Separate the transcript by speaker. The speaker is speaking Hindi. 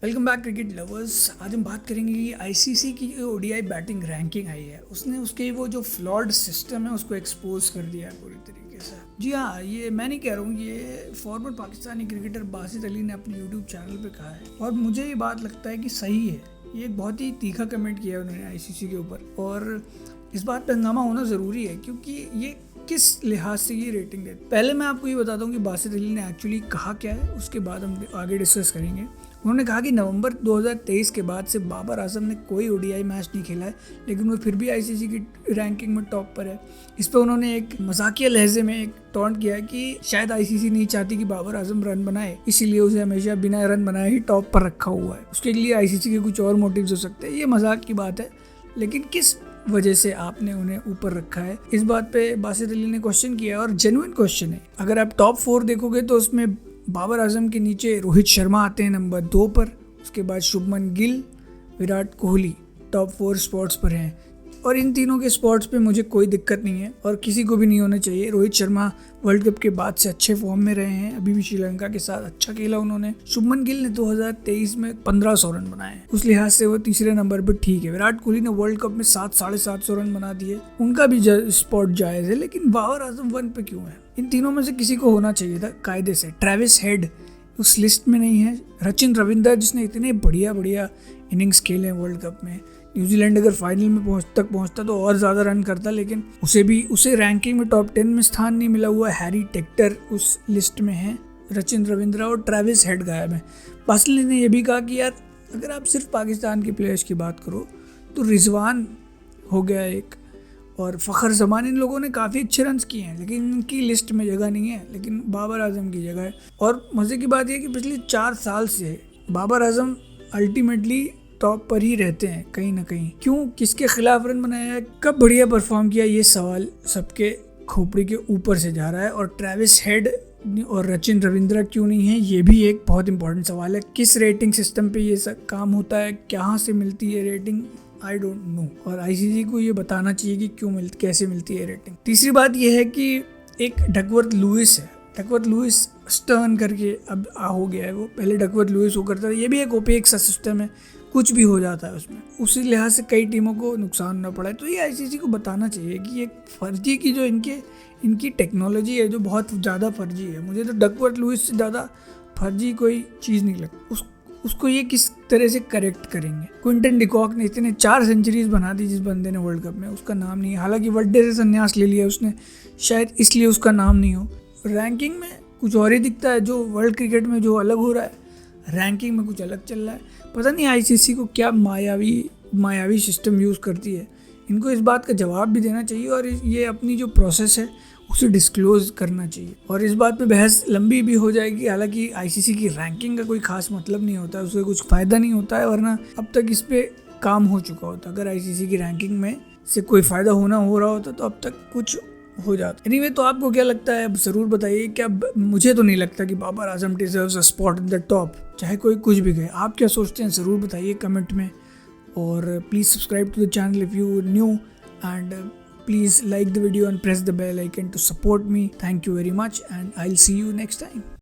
Speaker 1: Welcome back cricket lovers. आज हम बात करेंगे कि आईसीसी की जो ओडीआई बैटिंग रैंकिंग आई है उसने उसके वो जो फ्लॉड सिस्टम है उसको एक्सपोज कर दिया है पूरी तरीके से। जी हाँ, ये मैं नहीं कह रहा हूँ, ये फॉर्मर पाकिस्तानी क्रिकेटर बासित अली ने अपने यूट्यूब चैनल पे कहा है और मुझे ये बात लगता है कि सही है। ये एक बहुत ही तीखा कमेंट किया है उन्होंने आईसीसी के ऊपर और इस बात पे हंगामा होना ज़रूरी है क्योंकि ये किस लिहाज से ये रेटिंग देते। पहले मैं आपको ये बताता हूँ कि बासित अली ने एक्चुअली कहा क्या है, उसके बाद हम आगे डिस्कस करेंगे। उन्होंने कहा कि नवंबर 2023 के बाद से बाबर आजम ने कोई ओडीआई मैच नहीं खेला है, लेकिन वो फिर भी आईसीसी की रैंकिंग में टॉप पर है। इस पर उन्होंने एक मजाकिया लहजे में एक टॉन्ट किया है कि शायद आईसीसी नहीं चाहती कि बाबर आजम रन बनाए, इसीलिए उसे हमेशा बिना रन बनाए ही टॉप पर रखा हुआ है। उसके लिए आईसीसी के कुछ और मोटिव्स हो सकते हैं। ये मजाक की बात है, लेकिन किस वजह से आपने उन्हें ऊपर रखा है, इस बात पे बासित अली ने क्वेश्चन किया और जेन्युइन क्वेश्चन है। अगर आप टॉप 4 देखोगे तो उसमें बाबर आजम के नीचे रोहित शर्मा आते हैं नंबर 2 पर, उसके बाद शुभमन गिल, विराट कोहली टॉप 4 स्पॉट्स पर हैं और इन तीनों के स्पॉट्स पे मुझे कोई दिक्कत नहीं है और किसी को भी नहीं होना चाहिए। रोहित शर्मा वर्ल्ड कप के बाद से अच्छे फॉर्म में रहे हैं, अभी भी श्रीलंका के साथ अच्छा खेला उन्होंने। शुभमन गिल ने 2023 में 1500 रन बनाए हैं, उस लिहाज से वो तीसरे नंबर पर ठीक है। विराट कोहली ने वर्ल्ड कप में 700-750 रन बना दिए, उनका भी स्पॉट जायज़ है, लेकिन बाबर आजम 1 पे क्यों है? इन तीनों में से किसी को होना चाहिए था कायदे से। ट्रेविस हेड उस लिस्ट में नहीं है। रचिन रविंद्र जिसने इतने बढ़िया इनिंग्स खेले हैं वर्ल्ड कप में, न्यूजीलैंड अगर फाइनल में पहुंचता तो और ज़्यादा रन करता, लेकिन उसे रैंकिंग में टॉप 10 में स्थान नहीं मिला हुआ। हैरी टेक्टर उस लिस्ट में है, रचिन रविंद्र और ट्रेविस हेड गायब है। बासित ने यह भी कहा कि यार अगर आप सिर्फ पाकिस्तान के प्लेयर्स की बात करो तो रिजवान हो गया एक और फ़खर जमान, इन लोगों ने काफ़ी अच्छे रन्स किए हैं, लेकिन इनकी लिस्ट में जगह नहीं है, लेकिन बाबर आजम की जगह है। और मज़े की बात यह कि पिछले 4 साल से बाबर आजम अल्टीमेटली टॉप पर ही रहते हैं कहीं ना कहीं। क्यों, किसके खिलाफ रन बनाया है, कब बढ़िया परफॉर्म किया, ये सवाल सबके खोपड़ी के ऊपर से जा रहा है। और ट्रेविस हेड और रचिन रविंद्र क्यों नहीं है, ये भी एक बहुत इंपॉर्टेंट सवाल है। किस रेटिंग सिस्टम पे ये सब काम होता है, कहाँ से मिलती है रेटिंग, आई डोंट नो। और आईसीसी को ये बताना चाहिए कि कैसे मिलती है रेटिंग। तीसरी बात यह है कि एक डकवर्थ लुइस है, डकवर्थ लुइस स्टर्न करके अब हो गया है, वो पहले डकवर्थ लुइस हो करता था। ये भी एक ओपेक सा सिस्टम है, कुछ भी हो जाता है उसमें, उसी लिहाज से कई टीमों को नुकसान ना पड़ा है। तो ये आईसीसी को बताना चाहिए कि ये फर्जी की जो इनकी टेक्नोलॉजी है जो बहुत ज़्यादा फर्जी है। मुझे तो डकवर्थ लुइस से ज़्यादा फर्जी कोई चीज़ नहीं लगती। उसको ये किस तरह से करेक्ट करेंगे। क्विंटन डिकॉक ने इतने 4 सेंचुरीज बना दी जिस बंदे ने वर्ल्ड कप में, उसका नाम नहीं है। हालांकि वनडे से संन्यास ले लिया उसने, शायद इसलिए उसका नाम नहीं हो। रैंकिंग में कुछ और ही दिखता है, जो वर्ल्ड क्रिकेट में जो अलग हो रहा है रैंकिंग में कुछ अलग चल रहा है। पता नहीं आईसीसी को क्या मायावी सिस्टम यूज़ करती है। इनको इस बात का जवाब भी देना चाहिए और ये अपनी जो प्रोसेस है उसे डिस्क्लोज करना चाहिए। और इस बात पे बहस लंबी भी हो जाएगी। हालांकि आईसीसी की रैंकिंग का कोई खास मतलब नहीं होता है, उससे कुछ फ़ायदा नहीं होता है, वरना अब तक इस पे काम हो चुका होता। अगर आईसीसी की रैंकिंग में से कोई फ़ायदा हो रहा होता तो अब तक कुछ हो जाता। एनीवे, तो आपको क्या लगता है, अब ज़रूर बताइए। क्या मुझे तो नहीं लगता कि Babar Azam deserves a spot in the top, चाहे कोई कुछ भी कहे। आप क्या सोचते हैं ज़रूर बताइए कमेंट में। और please subscribe to the channel if you new, and please like the video and press the bell icon to support me. Thank you very much and I'll see you next time.